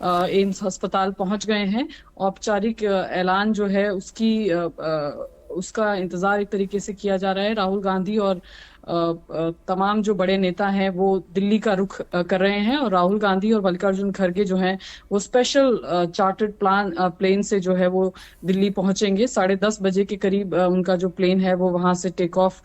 AIIMS अस्पताल पहुंच गए हैं। औपचारिक ऐलान जो है उसका इंतजार एक तरीके से किया जा रहा है। राहुल गांधी और तमाम जो बड़े नेता हैं वो दिल्ली का रुख कर रहे हैं, और राहुल गांधी और मल्लिकार्जुन खड़गे जो हैं वो स्पेशल चार्टर्ड प्लेन से जो है वो दिल्ली पहुंचेंगे। 10:30 बजे के करीब उनका जो प्लेन है वो वहां से टेक ऑफ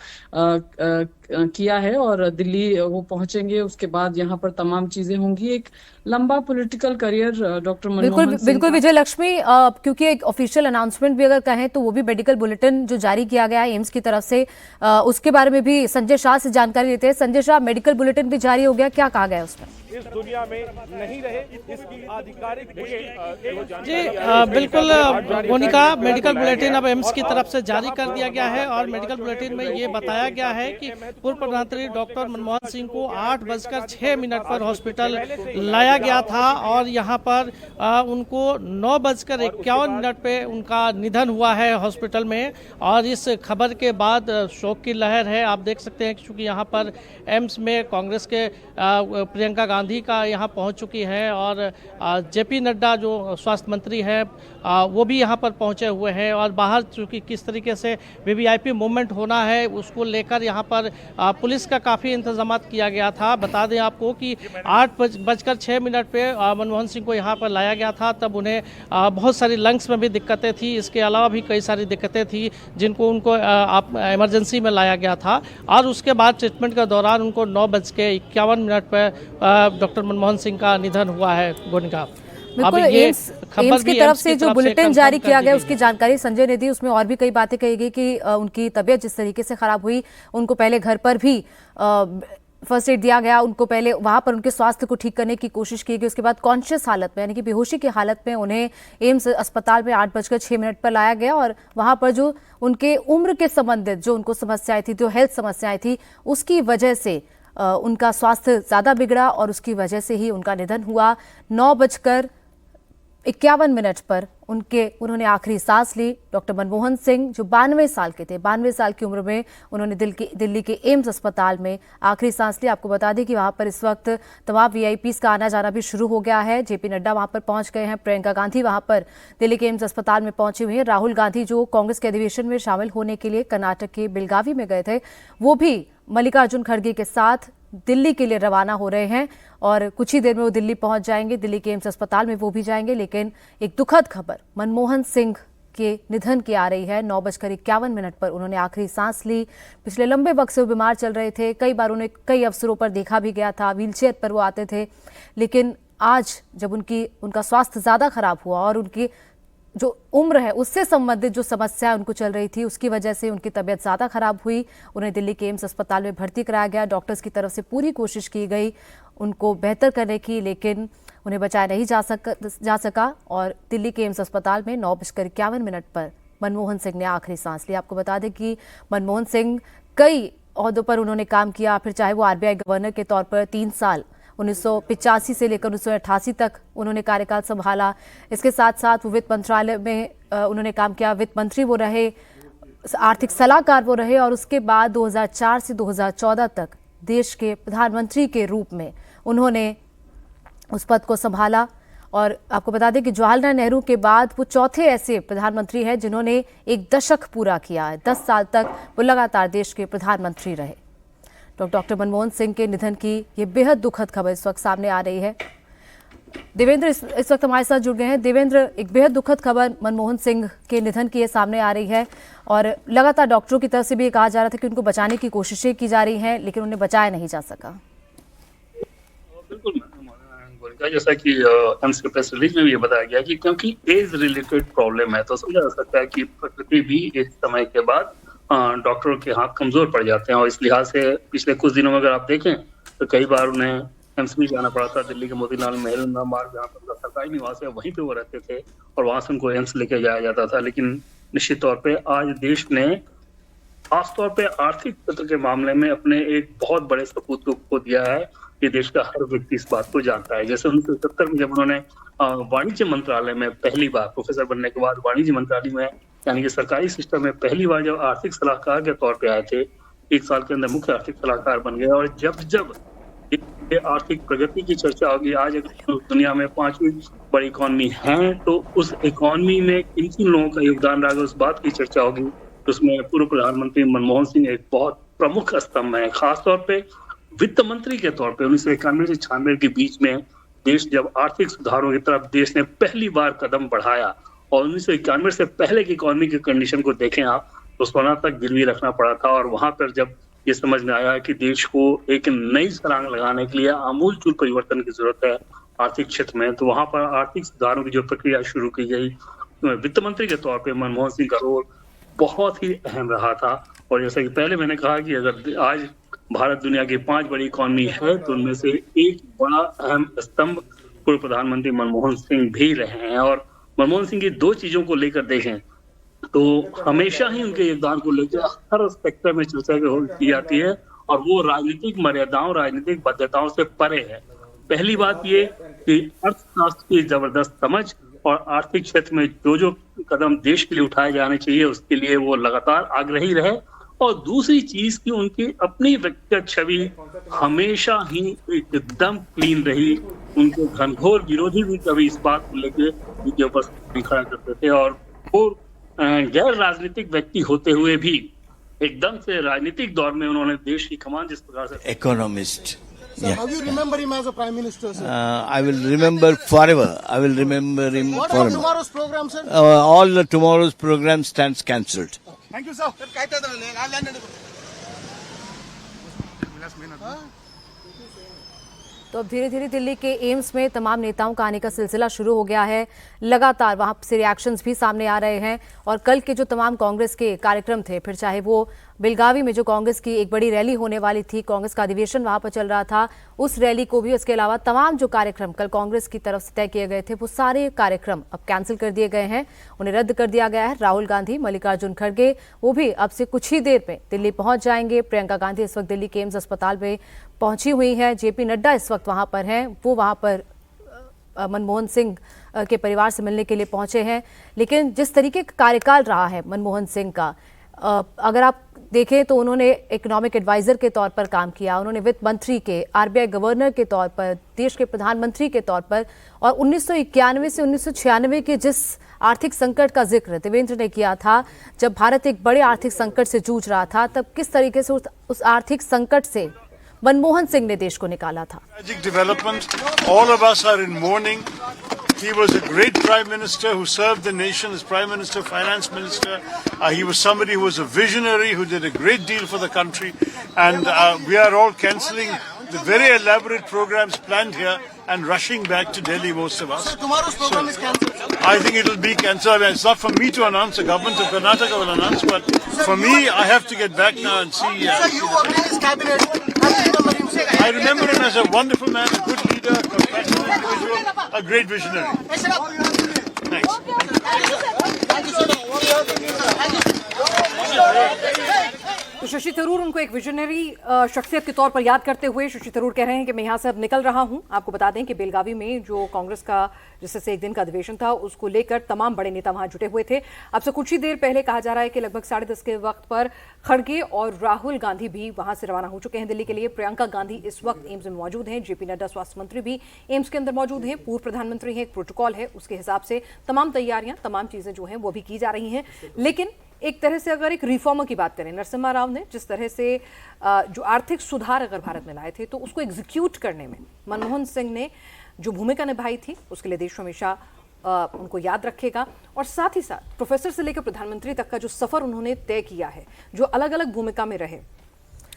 किया है और दिल्ली वो पहुंचेंगे। उसके बाद यहाँ पर तमाम चीजें होंगी। एक लंबा पॉलिटिकल करियर डॉक्टर बिल्कुल मनमोहन सिंह बिल्कुल का। विजय लक्ष्मी, क्योंकि एक ऑफिशियल अनाउंसमेंट भी अगर कहें तो वो भी मेडिकल बुलेटिन जो जारी किया गया है एम्स की तरफ से, उसके बारे में भी संजय शाह से जानकारी लेते हैं। संजय शाह, मेडिकल बुलेटिन भी जारी हो गया, क्या कहा गया है उसमें? इस दुनिया में नहीं रहे इसकी आधिकारिक जी बिल्कुल मोनिका, मेडिकल बुलेटिन अब एम्स की तरफ से जारी कर दिया गया है और मेडिकल बुलेटिन में ये बताया गया है कि पूर्व प्रधानमंत्री डॉक्टर मनमोहन सिंह को 8:06 पर हॉस्पिटल लाया गया था और यहाँ पर उनको 9:51 पे उनका निधन हुआ है हॉस्पिटल में। और इस खबर के बाद शोक की लहर है। आप देख सकते हैं क्योंकि यहाँ पर एम्स में कांग्रेस के प्रियंका गांधी का यहाँ पहुँच चुकी है और जेपी नड्डा जो स्वास्थ्य मंत्री है वो भी यहाँ पर पहुँचे हुए हैं। और बाहर चूँकि किस तरीके से वीवीआईपी मूवमेंट होना है उसको लेकर यहाँ पर पुलिस का काफ़ी इंतजाम किया गया था। बता दें आपको कि 8:06 पे मनमोहन सिंह को यहाँ पर लाया गया था। तब उन्हें बहुत सारी लंग्स में भी दिक्कतें थी, इसके अलावा भी कई सारी दिक्कतें थी जिनको उनको इमरजेंसी में लाया गया था। और उसके बाद ट्रीटमेंट के दौरान उनको 9:51 पर डॉक्टर मनमोहन सिंह का निधन हुआ है। गोनिका, बिल्कुल, एम्स की तरफ से जो बुलेटिन जारी किया गया उसकी जानकारी संजय ने दी। उसमें और भी कई बातें कही गई कि उनकी तबीयत जिस तरीके से खराब हुई, उनको पहले घर पर भी फर्स्ट एड दिया गया, उनको पहले वहां पर उनके स्वास्थ्य को ठीक करने की कोशिश की गई। उसके बाद कॉन्शियस हालत में यानी कि बेहोशी की हालत में उन्हें एम्स अस्पताल में 8:06 पर लाया गया और वहां पर जो उनके उम्र के संबंधित जो उनको समस्याएं थी, जो हेल्थ समस्याएं थी, उसकी वजह से उनका स्वास्थ्य ज्यादा बिगड़ा और उसकी वजह से ही उनका निधन हुआ। 9:51 पर उन्होंने आखिरी सांस ली। डॉक्टर मनमोहन सिंह जो 92 साल के थे, 92 साल की उम्र में उन्होंने दिल्ली के एम्स अस्पताल में आखिरी सांस ली। आपको बता दें कि वहां पर इस वक्त तमाम वीआईपीज का आना जाना भी शुरू हो गया है। जेपी नड्डा वहां पर पहुंच गए हैं, प्रियंका गांधी वहां पर दिल्ली के एम्स अस्पताल में पहुंचे हुए हैं। राहुल गांधी जो कांग्रेस के अधिवेशन में शामिल होने के लिए कर्नाटक के बेलगावी में गए थे, वो भी मल्लिकार्जुन खड़गे के साथ दिल्ली के लिए रवाना हो रहे हैं और कुछ ही देर में वो दिल्ली पहुंच जाएंगे। दिल्ली के एम्स अस्पताल में वो भी जाएंगे। लेकिन एक दुखद खबर मनमोहन सिंह के निधन की आ रही है। 9:51 पर उन्होंने आखिरी सांस ली। पिछले लंबे वक्त से वो बीमार चल रहे थे। कई बार उन्हें कई अवसरों पर देखा भी गया था, व्हीलचेयर पर वो आते थे। लेकिन आज जब उनका स्वास्थ्य ज़्यादा खराब हुआ और उनकी जो उम्र है उससे संबंधित जो समस्या उनको चल रही थी उसकी वजह से उनकी तबीयत ज़्यादा खराब हुई, उन्हें दिल्ली के एम्स अस्पताल में भर्ती कराया गया। डॉक्टर्स की तरफ से पूरी कोशिश की गई उनको बेहतर करने की, लेकिन उन्हें बचाया नहीं जा सका और दिल्ली के एम्स अस्पताल में 9:51 पर मनमोहन सिंह ने आखिरी सांस ली। आपको बता दें कि मनमोहन सिंह कई ओहदों पर उन्होंने काम किया, फिर चाहे वो आरबीआई गवर्नर के तौर पर 3 साल 1985 से लेकर 1988 तक उन्होंने कार्यकाल संभाला। इसके साथ साथ वो वित्त मंत्रालय में उन्होंने काम किया, वित्त मंत्री वो रहे, आर्थिक सलाहकार वो रहे और उसके बाद 2004 से 2014 तक देश के प्रधानमंत्री के रूप में उन्होंने उस पद को संभाला। और आपको बता दें कि जवाहरलाल नेहरू के बाद वो चौथे ऐसे प्रधानमंत्री हैं जिन्होंने एक दशक पूरा किया है। 10 साल तक वो लगातार देश के प्रधानमंत्री रहे। तो डॉक्टर मनमोहन सिंह के निधन की ये बेहद दुखद खबर इस वक्त सामने आ रही है। देवेंद्र इस वक्त हमारे साथ जुड़ गए हैं। देवेंद्र, एक बेहद दुखद खबर मनमोहन सिंह के निधन की सामने आ रही है और लगातार डॉक्टरों की तरफ से भी कहा जा रहा था कि उनको बचाने की कोशिशें की जा रही हैं, लेकिन उन्हें बचाया नहीं जा सका। बिल्कुल गोलिका, जैसा कि एम्स के प्रेस रिलीज में भी ये बताया गया कि क्योंकि एज रिलेटेड प्रॉब्लम है तो समझा जा सकता है कि प्रकृति भी इस समय के बाद डॉक्टरों के हाथ कमजोर पड़ जाते हैं। और इस लिहाज से पिछले कुछ दिनों में अगर आप देखें तो कई बार उन्हें एम्स भी जाना पड़ा था। दिल्ली के मोतीलाल नेहरू मार्ग जहाँ पर उनका सरकारी निवास है वहीं पे वो रहते थे और वहां से उनको एम्स लेके जाया जाता था। लेकिन निश्चित तौर पे आज देश ने खासतौर पे आर्थिक क्षेत्र के मामले में अपने एक बहुत बड़े सपूत को दिया है। ये देश का हर व्यक्ति इस बात को जानता है। जैसे 1970 में जब उन्होंने वाणिज्य मंत्रालय में पहली बार प्रोफेसर बनने के बाद वाणिज्य मंत्रालय में यानी कि सरकारी सिस्टम में पहली बार जब आर्थिक सलाहकार के तौर पे आए थे, 1 साल के अंदर मुख्य आर्थिक सलाहकार बन गए। और जब ये आर्थिक प्रगति की चर्चा होगी। आज अगर दुनिया में 5वीं बड़ी इकोनॉमी है तो उस इकोनॉमी में किन किन लोगों का योगदान रहा, उस बात की चर्चा होगी। उसमें पूर्व प्रधानमंत्री मनमोहन सिंह एक बहुत प्रमुख स्तंभ है, खासतौर पे वित्त मंत्री के तौर पे। 1991 से 96 के बीच में देश जब आर्थिक सुधारों की तरफ देश ने पहली बार कदम बढ़ाया, और 1991 से पहले की इकोनॉमी की कंडीशन को देखें आप, तो सोना तक गिरवी रखना पड़ा था। और वहां पर जब ये समझ में आया कि देश को एक नई छलांग लगाने के लिए आमूलचूल परिवर्तन की जरूरत है आर्थिक क्षेत्र में, तो वहां पर आर्थिक सुधारों की जो प्रक्रिया शुरू की गई, वित्त मंत्री के तौर पे मनमोहन सिंह का रोल बहुत ही अहम रहा था। और जैसा कि पहले मैंने कहा कि अगर आज भारत दुनिया की 5 बड़ी इकोनॉमी है तो उनमें से एक बड़ा अहम स्तंभ पूर्व प्रधानमंत्री मनमोहन सिंह भी रहे हैं। और मनमोहन सिंह की 2 चीजों को लेकर देखें तो हमेशा ही उनके योगदान को लेकर हर सेक्टर में चर्चा की जाती है, और वो राजनीतिक मर्यादाओं, राजनीतिक बाध्यताओं से परे है। पहली बात ये कि अर्थशास्त्र की जबरदस्त समझ और आर्थिक क्षेत्र में जो कदम देश के लिए उठाए जाने चाहिए उसके लिए वो लगातार आग्रही रहे। और दूसरी चीज की उनकी अपनी व्यक्तिगत छवि हमेशा ही एकदम क्लीन रही। उनके घनघोर विरोधी भी कभी इस बात को लेकर उनके ऊपर नहीं खड़ा करते थे, और वो गैर राजनीतिक व्यक्ति होते हुए भी एकदम से राजनीतिक दौर में उन्होंने देश की कमान जिस प्रकार से economist. Sir, how do you remember him as a Prime Minister, sir? I will remember forever. I will remember him What about forever. tomorrow's program, sir? All the tomorrow's program stands cancelled. Thank you, sir. तो अब धीरे धीरे दिल्ली के AIIMS में तमाम नेताओं का आने का सिलसिला शुरू हो गया है। लगातार वहां से रिएक्शंस भी सामने आ रहे हैं, और कल के जो तमाम कांग्रेस के कार्यक्रम थे, फिर चाहे वो बेलगावी में जो कांग्रेस की एक बड़ी रैली होने वाली थी, कांग्रेस का अधिवेशन वहां पर चल रहा था, उस रैली को भी, उसके अलावा तमाम जो कार्यक्रम कल कांग्रेस की तरफ से तय किए गए थे, वो सारे कार्यक्रम अब कैंसिल कर दिए गए हैं, उन्हें रद्द कर दिया गया है। राहुल गांधी, मल्लिकार्जुन खड़गे, वो भी अब से कुछ ही देर में दिल्ली पहुंच जाएंगे। प्रियंका गांधी इस वक्त दिल्ली के एम्स अस्पताल में पहुंची हुई हैं। जेपी नड्डा इस वक्त वहां पर हैं, वो वहां पर मनमोहन सिंह के परिवार से मिलने के लिए पहुंचे हैं। लेकिन जिस तरीके का कार्यकाल रहा है मनमोहन सिंह का, अगर आप देखें तो उन्होंने इकोनॉमिक एडवाइजर के तौर पर काम किया, उन्होंने वित्त मंत्री के, आरबीआई गवर्नर के तौर पर, देश के प्रधानमंत्री के तौर पर, और 1991 से 1996 के जिस आर्थिक संकट का जिक्र देवेंद्र ने किया था, जब भारत एक बड़े आर्थिक संकट से जूझ रहा था, तब किस तरीके से उस आर्थिक संकट से मनमोहन सिंह ने देश को निकाला था। Tragic development. All of us are in mourning. He was a great Prime Minister who served the nation as Prime Minister, Finance Minister. He was somebody who was a visionary, who did a great deal for the country. And we are all cancelling the very elaborate programs planned here and rushing back to Delhi, most of us. Sir, tomorrow's program is cancelled. I think it will be cancelled. I mean, it's not for me to announce. The government of Karnataka will announce. But for me, I have to get back now and see. Sir, you worked in his cabinet. How do you remember him, sir? I remember him as a wonderful man, a good leader, a compassionate individual, a great visionary. Thanks. Thank you, sir. तो शशि थरूर उनको एक visionary शख्सियत के तौर पर याद करते हुए शशि थरूर कह रहे हैं कि मैं यहाँ से अब निकल रहा हूँ। आपको बता दें कि बेलगावी में जो कांग्रेस का जिससे एक दिन का अधिवेशन था, उसको लेकर तमाम बड़े नेता वहां जुटे हुए थे। अब से कुछ ही देर पहले कहा जा रहा है कि लगभग 10:30 के वक्त पर खड़गे और राहुल गांधी भी वहां से रवाना हो चुके हैं दिल्ली के लिए। प्रियंका गांधी इस वक्त एम्स में मौजूद हैं। जेपी नड्डा स्वास्थ्य मंत्री भी एम्स के अंदर मौजूद हैं। पूर्व प्रधानमंत्री हैं, एक प्रोटोकॉल है, उसके हिसाब से तमाम तैयारियां, तमाम चीजें जो हैं वो भी की जा रही हैं। लेकिन एक तरह से अगर एक रिफॉर्मर की बात करें, नरसिम्हा राव ने जिस तरह से जो आर्थिक सुधार अगर भारत में लाए थे, तो उसको एग्जीक्यूट करने में मनमोहन सिंह ने जो भूमिका निभाई थी, उसके लिए देश हमेशा उनको याद रखेगा। और साथ ही साथ प्रोफेसर से लेकर प्रधानमंत्री तक का जो सफर उन्होंने तय किया है, जो अलग अलग भूमिका में रहे,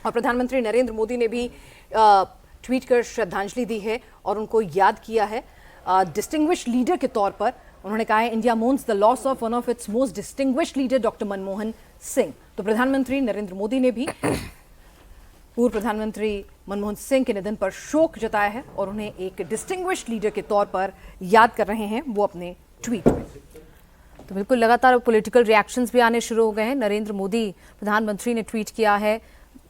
और प्रधानमंत्री नरेंद्र मोदी ने भी ट्वीट कर श्रद्धांजलि दी है और उनको याद किया है डिस्टिंग्विश्ड लीडर के तौर पर। उन्होंने कहा है India mourns the loss of one of its most distinguished leader doctor Manmohan Singh. तो प्रधानमंत्री नरेंद्र मोदी ने भी पूर्व प्रधानमंत्री मनमोहन सिंह के निधन पर शोक जताया है और उन्हें एक डिस्टिंग्विश्ड लीडर के तौर पर याद कर रहे हैं वो अपने ट्वीट में। तो बिल्कुल लगातार पॉलिटिकल रिएक्शंस भी आने शुरू हो गए हैं। नरेंद्र मोदी प्रधानमंत्री ने ट्वीट किया है,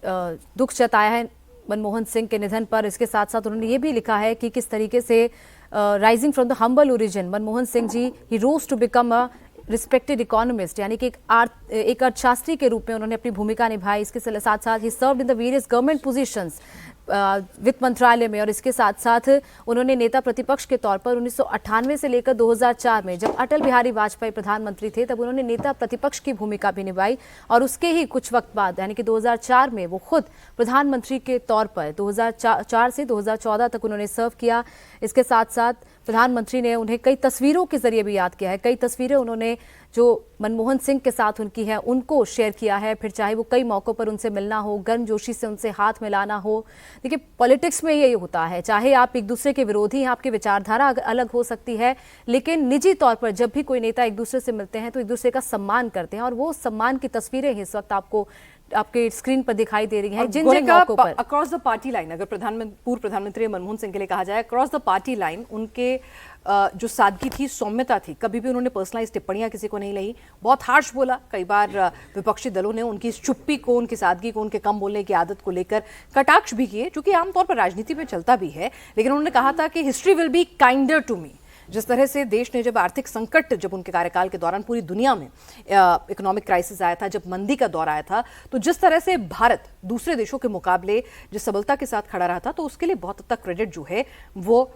दुख जताया है मनमोहन सिंह के निधन पर। इसके साथ साथ उन्होंने ये भी लिखा है कि किस तरीके से rising from the humble origin Manmohan Singh ji ही rose to become a respected economist, यानी कि एक अर्थशास्त्री के रूप में उन्होंने अपनी भूमिका निभाई। इसके साथ साथ ही served in the various government positions वित्त मंत्रालय में, और इसके साथ साथ उन्होंने नेता प्रतिपक्ष के तौर पर 1998 से लेकर 2004 में, जब अटल बिहारी वाजपेयी प्रधानमंत्री थे, तब उन्होंने नेता प्रतिपक्ष की भूमिका भी निभाई, और उसके ही कुछ वक्त बाद यानी कि 2004 में वो खुद प्रधानमंत्री के तौर पर 2004 से 2014 तक उन्होंने सर्व किया। इसके साथ साथ प्रधानमंत्री ने उन्हें कई तस्वीरों के जरिए भी याद किया है। कई तस्वीरें उन्होंने जो मनमोहन सिंह के साथ उनकी है उनको शेयर किया है, फिर चाहे वो कई मौक़ों पर उनसे मिलना हो, गर्मजोशी से उनसे हाथ मिलाना हो। देखिए, पॉलिटिक्स में यही होता है, चाहे आप एक दूसरे के विरोधी हैं, आपकी विचारधारा अलग हो सकती है, लेकिन निजी तौर पर जब भी कोई नेता एक दूसरे से मिलते हैं तो एक दूसरे का सम्मान करते हैं, और वो सम्मान की तस्वीरें इस वक्त आपको आपके स्क्रीन पर दिखाई दे रही हैं। जिन जिन मौकों पर अक्रॉस द पार्टी लाइन, अगर पूर्व प्रधानमंत्री मनमोहन सिंह के लिए कहा जाए, अक्रॉस द पार्टी लाइन उनके जो सादगी थी, सौम्यता थी, कभी भी उन्होंने पर्सनलाइज टिप्पणियां किसी को नहीं ली, बहुत हार्श बोला। कई बार विपक्षी दलों ने उनकी इस चुप्पी को, उनकी सादगी को, उनके कम बोलने की आदत को लेकर कटाक्ष भी किए, जो कि आमतौर पर राजनीति में चलता भी है। लेकिन उन्होंने कहा था कि history will be kinder to me. जिस तरह से देश ने जब आर्थिक संकट, जब उनके कार्यकाल के दौरान पूरी दुनिया में इकोनॉमिक क्राइसिस आया था, जब मंदी का दौर आया था, तो जिस तरह से भारत दूसरे देशों के मुकाबले जिस सबलता के साथ खड़ा रहा था, तो उसके लिए बहुत हद तक क्रेडिट जो है वो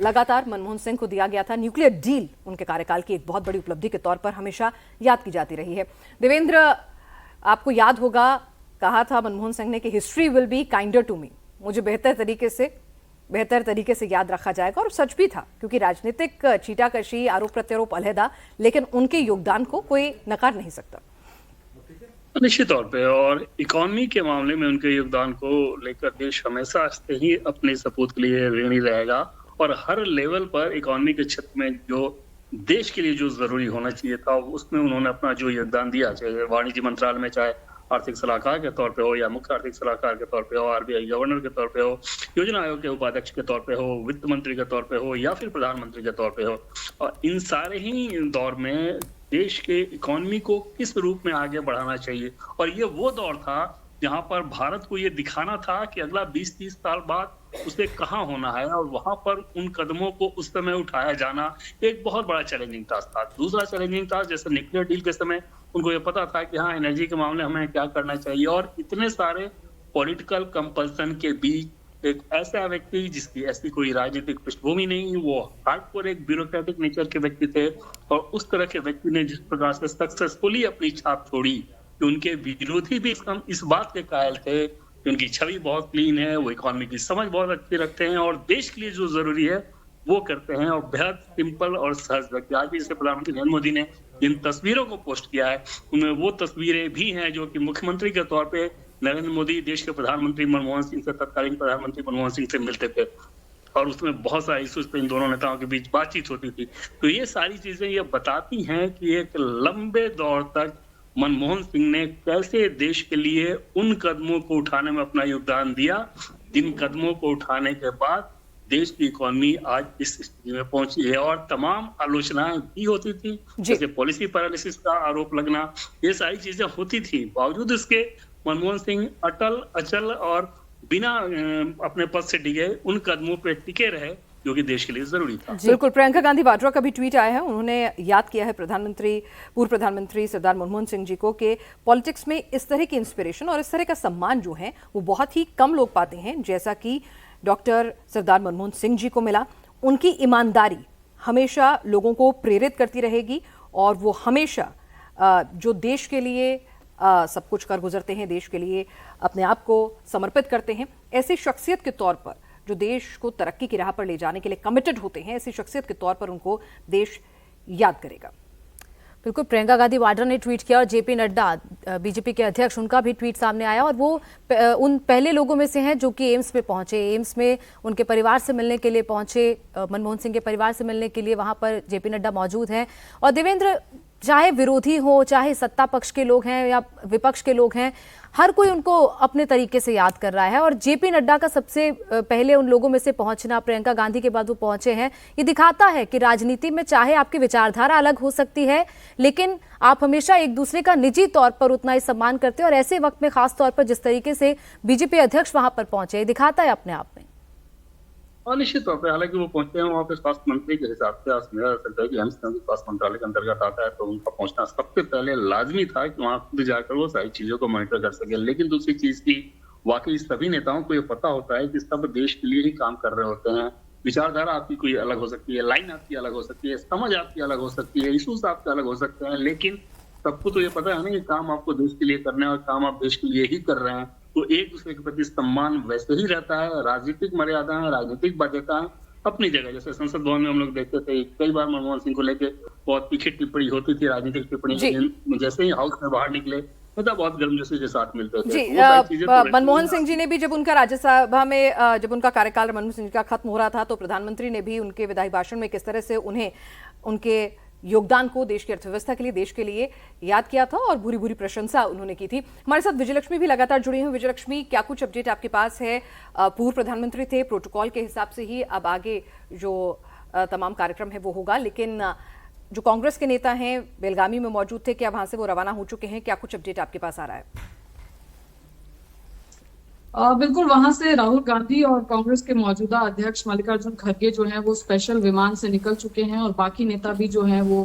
लगातार मनमोहन सिंह को दिया गया था। न्यूक्लियर डील उनके कार्यकाल की एक बहुत बड़ी उपलब्धि के तौर पर हमेशा याद की जाती रही है। देवेंद्र, आपको याद होगा, कहा था मनमोहन सिंह ने कि history will be kinder to me, मुझे बेहतर तरीके से याद रखा जाएगा, और सच भी था, क्योंकि राजनीतिक चीटाकशी, आरोप प्रत्यारोप अलहदा, लेकिन उनके योगदान को कोई नकार नहीं सकता। निश्चित तौर पे, और इकोनॉमी के मामले में उनके योगदान को लेकर देश हमेशा से ही अपने सपूत के लिए ऋणी रहेगा, और हर लेवल पर इकोनॉमी के क्षेत्र में जो देश के लिए जो जरूरी होना चाहिए था, उसमें उन्होंने अपना जो योगदान दिया, चाहे वाणिज्य मंत्रालय में, चाहे आर्थिक सलाहकार के तौर पे हो, या मुख्य आर्थिक सलाहकार के तौर पे हो, आरबीआई गवर्नर के तौर पे हो, योजना आयोग के उपाध्यक्ष के तौर पे हो, वित्त मंत्री के तौर पे हो, या फिर प्रधानमंत्री के तौर पे हो। और इन सारे ही दौर में देश के इकोनॉमी को किस रूप में आगे बढ़ाना चाहिए, और ये वो दौर था जहां पर भारत को ये दिखाना था कि अगला 20-30 साल बाद उसे कहाँ होना है, और वहां पर उन कदमों को उस समय उठाया जाना एक बहुत बड़ा चैलेंजिंग टास्क था। दूसरा चैलेंजिंग टास्क, जैसे न्यूक्लियर डील के समय उनको ये पता था कि हाँ, एनर्जी के मामले हमें क्या करना चाहिए, और इतने सारे पॉलिटिकल कंपल्सन के बीच एक ऐसा व्यक्ति जिसकी ऐसी कोई राजनीतिक पृष्ठभूमि नहीं, वो हार्डकोर एक ब्यूरोक्रेटिक नेचर के व्यक्ति थे, और उस तरह के व्यक्ति ने जिस प्रकार से सक्सेसफुली अपनी छाप छोड़ी कि उनके विरोधी भी इस बात के कायल थे कि उनकी छवि बहुत क्लीन है, वो इकोनॉमी की समझ बहुत अच्छी रखते हैं, और देश के लिए जो जरूरी है वो करते हैं, और बेहद सिंपल और सहज व्यक्ति। आज भी जैसे प्रधानमंत्री नरेंद्र मोदी ने जिन तस्वीरों को पोस्ट किया है, उनमें वो तस्वीरें भी हैं जो कि मुख्यमंत्री के तौर पे नरेंद्र मोदी देश के प्रधानमंत्री मनमोहन सिंह से, तत्कालीन प्रधानमंत्री मनमोहन सिंह से मिलते थे, और उसमें बहुत सारे इश्यूज पे इन दोनों नेताओं के बीच बातचीत होती थी। तो ये सारी चीजें ये बताती हैं कि एक लंबे दौर तक मनमोहन सिंह ने कैसे देश के लिए उन कदमों को उठाने में अपना योगदान दिया, जिन कदमों को उठाने के बाद देश की इकोनॉमी आज इस स्थिति में पहुंची है। और तमाम आलोचनाएं भी होती थी, जैसे पॉलिसी पैरालिसिस का आरोप लगना, ये सारी चीजें होती थी। बावजूद इसके मनमोहन सिंह अटल, अचल और बिना अपने पद से डिगे उन कदमों पे टिके रहे जो कि देश के लिए जरूरी था। बिल्कुल, प्रियंका गांधी वाड्रा का भी ट्वीट आया है, उन्होंने याद किया है पूर्व प्रधानमंत्री सरदार मनमोहन सिंह जी को कि पॉलिटिक्स में इस तरह की इंस्पिरेशन और इस तरह का सम्मान जो है वो बहुत ही कम लोग पाते हैं, जैसा कि डॉक्टर सरदार मनमोहन सिंह जी को मिला। उनकी ईमानदारी हमेशा लोगों को प्रेरित करती रहेगी, और वो हमेशा जो देश के लिए सब कुछ कर गुजरते हैं, देश के लिए अपने आप को समर्पित करते हैं, ऐसी शख्सियत के तौर पर जो देश को तरक्की की राह पर ले जाने के लिए कमिटेड होते हैं, ऐसी शख्सियत के तौर पर उनको देश याद करेगा। बिल्कुल, प्रियंका गांधी वाड्रा ने ट्वीट किया, और जेपी नड्डा बीजेपी के अध्यक्ष, उनका भी ट्वीट सामने आया, और वो उन पहले लोगों में से हैं जो कि एम्स में पहुंचे, एम्स में उनके परिवार से मिलने के लिए पहुंचे, मनमोहन सिंह के परिवार से मिलने के लिए वहां पर जेपी नड्डा मौजूद हैं। और देवेंद्र, चाहे विरोधी हो, चाहे सत्ता पक्ष के लोग हैं या विपक्ष के लोग हैं, हर कोई उनको अपने तरीके से याद कर रहा है, और जेपी नड्डा का सबसे पहले उन लोगों में से पहुंचना, प्रियंका गांधी के बाद वो पहुंचे हैं, ये दिखाता है कि राजनीति में चाहे आपकी विचारधारा अलग हो सकती है, लेकिन आप हमेशा एक दूसरे का निजी तौर पर उतना ही सम्मान करते हैं, और ऐसे वक्त में खास तौर पर जिस तरीके से बीजेपी अध्यक्ष वहां पर पहुंचे, दिखाता है अपने आप में। और निश्चित तौर पर, हालांकि वो पहुंचे हैं वहाँ पे स्वास्थ्य मंत्री के हिसाब से, समझा जा सकता है कि स्वास्थ्य मंत्रालय के अंतर्गत आता है, तो उनका पहुंचना सबसे पहले लाजमी था कि वहाँ खुद जाकर वो सारी चीजों को मॉनिटर कर सके। लेकिन दूसरी चीज की वाकई सभी नेताओं को ये पता होता है कि सब देश के लिए ही काम कर रहे होते हैं। विचारधारा आपकी कोई अलग हो सकती है, लाइन आपकी अलग हो सकती है, समझ आपकी अलग हो सकती है, इश्यूज आपके अलग हो सकते हैं, लेकिन सबको तो ये पता है ना कि काम आपको देश के लिए करना है और काम आप देश के लिए ही कर रहे हैं। तो एक दूसरे के प्रति सम्मान वैसे ही रहता है। राजनीतिक मर्यादा है, राजनीतिक बाध्यता है अपनी जगह। जैसे संसद भवन में हम लोग देखते थे कई बार मनमोहन सिंह को लेके बहुत तीखी टिप्पणी होती थी, राजनीतिक टिप्पणी, जैसे ही हाउस में बाहर निकले मतलब बहुत गर्मजोशी के साथ मिलते थे। जी, मनमोहन सिंह जी ने भी जब उनका राज्यसभा में जब उनका कार्यकाल मनमोहन सिंह जी का खत्म हो रहा था तो प्रधानमंत्री ने भी उनके विदाई भाषण में किस तरह से उन्हें उनके योगदान को देश की अर्थव्यवस्था के लिए, देश के लिए याद किया था और भूरी भूरी प्रशंसा उन्होंने की थी। हमारे साथ विजयलक्ष्मी भी लगातार जुड़ी हुई। विजयलक्ष्मी, क्या कुछ अपडेट आपके पास है? पूर्व प्रधानमंत्री थे, प्रोटोकॉल के हिसाब से ही अब आगे जो तमाम कार्यक्रम है वो होगा, लेकिन जो कांग्रेस के नेता हैं बेलगामी में मौजूद थे, क्या वहां से वो रवाना हो चुके हैं? क्या कुछ अपडेट आपके पास आ रहा है? बिल्कुल, वहां से राहुल गांधी और कांग्रेस के मौजूदा अध्यक्ष मल्लिकार्जुन खड़गे जो हैं वो स्पेशल विमान से निकल चुके हैं और बाकी नेता भी जो हैं वो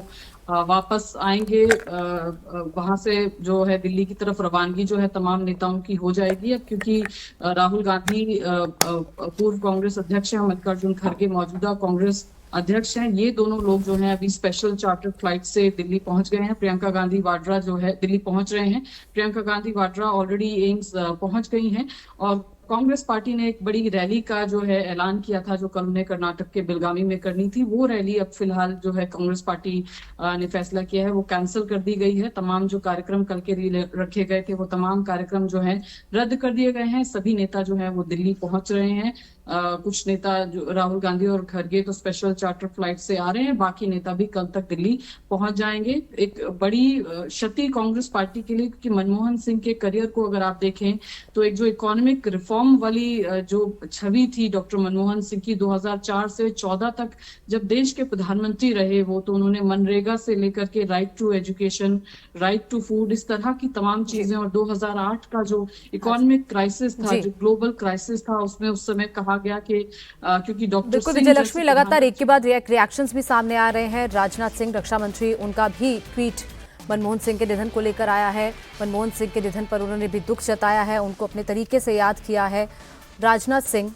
वापस आएंगे। वहां से जो है दिल्ली की तरफ रवानगी जो है तमाम नेताओं की हो जाएगी। अब क्योंकि राहुल गांधी पूर्व कांग्रेस अध्यक्ष हैं, मल्लिकार्जुन खड़गे मौजूदा कांग्रेस अध्यक्ष हैं, ये दोनों लोग जो हैं अभी स्पेशल चार्टर फ्लाइट से दिल्ली पहुंच गए हैं। प्रियंका गांधी वाड्रा जो है दिल्ली पहुंच रहे हैं। प्रियंका गांधी वाड्रा ऑलरेडी एम्स पहुंच गई हैं और कांग्रेस पार्टी ने एक बड़ी रैली का जो है ऐलान किया था जो कल उन्हें कर्नाटक के बेलगावी में करनी थी। वो रैली अब फिलहाल जो है कांग्रेस पार्टी ने फैसला किया है वो कैंसिल कर दी गई है। तमाम जो कार्यक्रम कल के लिए रखे गए थे वो तमाम कार्यक्रम जो है रद्द कर दिए गए हैं। सभी नेता जो है वो दिल्ली पहुंच रहे हैं। कुछ नेता जो राहुल गांधी और खड़गे तो स्पेशल चार्टर फ्लाइट से आ रहे हैं, बाकी नेता भी कल तक दिल्ली पहुंच जाएंगे। एक बड़ी क्षति कांग्रेस पार्टी के लिए, क्योंकि मनमोहन सिंह के करियर को अगर आप देखें तो एक जो इकोनॉमिक रिफॉर्म वाली जो छवि थी डॉक्टर मनमोहन सिंह की 2004 से 14 तक जब देश के प्रधानमंत्री रहे वो, तो उन्होंने मनरेगा से लेकर के right to education, right to food, इस तरह की तमाम चीजें, और 2008 का जो इकोनॉमिक क्राइसिस था, जो ग्लोबल क्राइसिस था, उसमें उस समय कहा गया कि क्योंकि डॉक्टर विजयलक्ष्मी लगातार एक के बाद रिएक्शंस भी सामने आ रहे हैं। राजनाथ सिंह रक्षा मंत्री, उनका भी ट्वीट मनमोहन सिंह के निधन को लेकर आया है। मनमोहन सिंह के निधन पर उन्होंने भी दुख जताया है, उनको अपने तरीके से याद किया है। राजनाथ सिंह